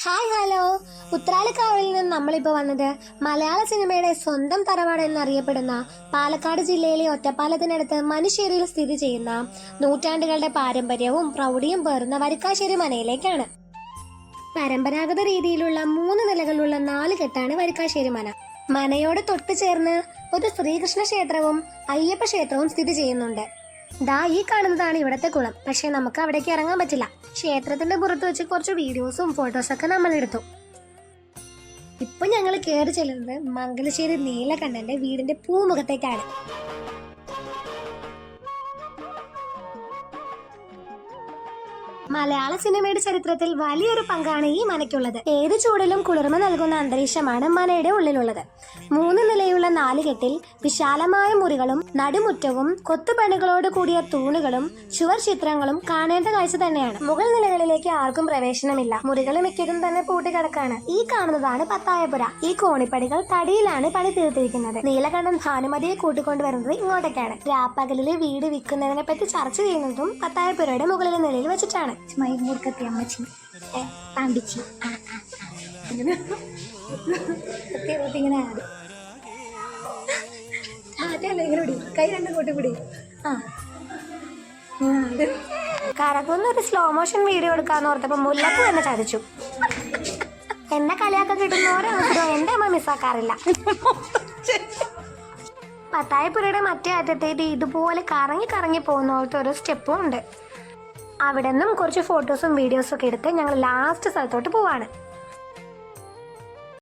Hi hello. ഉത്രാലിക്കാവിൽ നിന്ന് നമ്മളിപ്പോൾ വന്നത് മലയാള സിനിമയുടെ സ്വന്തം തറവാട് എന്നറിയപ്പെടുന്ന പാലക്കാട് ജില്ലയിലെ ഒറ്റപ്പാലത്തിനടുത്ത് മനുശ്ശേരിയിൽ സ്ഥിതി ചെയ്യുന്ന നൂറ്റാണ്ടുകളുടെ പാരമ്പര്യവും പ്രൗഢിയും പേറുന്ന വരിക്കാശ്ശേരി മനയിലേക്കാണ്. പരമ്പരാഗത രീതിയിലുള്ള 3 നിലകളുള്ള 4 കെട്ടാണ് വരിക്കാശ്ശേരി മന. മനയോട് തൊട്ടു ചേർന്ന് ഒരു ശ്രീകൃഷ്ണ ക്ഷേത്രവും അയ്യപ്പ ക്ഷേത്രവും സ്ഥിതി ചെയ്യുന്നുണ്ട്. ദാ ഈ കാണുന്നതാണ് ഇവിടത്തെ കുളം. പക്ഷെ നമുക്ക് അവിടേക്ക് ഇറങ്ങാൻ പറ്റില്ല. ക്ഷേത്രത്തിന്റെ പുറത്ത് വെച്ച് കുറച്ച് വീഡിയോസും ഫോട്ടോസൊക്കെ നമ്മൾ എടുത്തു. ഇപ്പൊ ഞങ്ങൾ കയറി ചെല്ലുന്നത് മംഗലശ്ശേരി നീലകണ്ഠന്റെ വീടിന്റെ പൂമുഖത്തേക്കാണ്. മലയാള സിനിമയുടെ ചരിത്രത്തിൽ വലിയൊരു പങ്കാണ് ഈ മനയ്ക്കുള്ളത്. ഏത് ചൂടിലും കുളിർമ നൽകുന്ന അന്തരീക്ഷമാണ് മനയുടെ ഉള്ളിലുള്ളത്. 3 നിലയുള്ള 4 കെട്ടിൽ വിശാലമായ മുറികളും നടുമുറ്റവും കൊത്തുപണികളോട് കൂടിയ തൂണുകളും ചുവർ ചിത്രങ്ങളും കാണേണ്ട കാഴ്ച തന്നെയാണ്. മുകൾ നിലകളിലേക്ക് ആർക്കും പ്രവേശനമില്ല. മുറികൾ മിക്കതും തന്നെ പൂട്ടിക്കിടക്കാണ്. ഈ കാണുന്നതാണ് പത്തായപ്പുര. ഈ കോണിപ്പടികൾ തടിയിലാണ് പണി തീർത്തിരിക്കുന്നത്. നീലകണ്ഠൻ ഭാനുമതിയെ കൂട്ടിക്കൊണ്ടുവരുന്നത് ഇങ്ങോട്ടേക്കാണ്. രാപ്പകലിലെ വീട് വിൽക്കുന്നതിനെ പറ്റി ചർച്ച ചെയ്യുന്നതും പത്തായപ്പുരയുടെ മുകളിലെ നിലയിൽ വെച്ചിട്ടാണ്. മൈമൂർക്കത്തി അമ്മച്ചി പാമ്പിച്ചി ഇങ്ങനെ കൈ രണ്ടും കൂട്ടിപ്പിടി. കറകൊന്നൊരു സ്ലോ മോഷൻ വീഡിയോ എടുക്കാന്ന് ഓർത്തപ്പോ മുല്ലപ്പൂ എന്നെ ചതിച്ചു. എന്നെ കളിയാക്കാൻ കിട്ടുന്ന ഓരോ എന്റെ അമ്മ മിസ്സാക്കാറില്ല. പത്തായപ്പുരയുടെ മറ്റേ അറ്റത്തേക്ക് ഇതുപോലെ കറങ്ങി കറങ്ങി പോകുന്ന പോലത്തെ ഒരു സ്റ്റെപ്പും ഉണ്ട്. അവിടെ നിന്നും കുറച്ച് ഫോട്ടോസും വീഡിയോസും ഒക്കെ എടുത്ത് ഞങ്ങൾ ലാസ്റ്റ് സ്ഥലത്തോട്ട് പോവാണ്.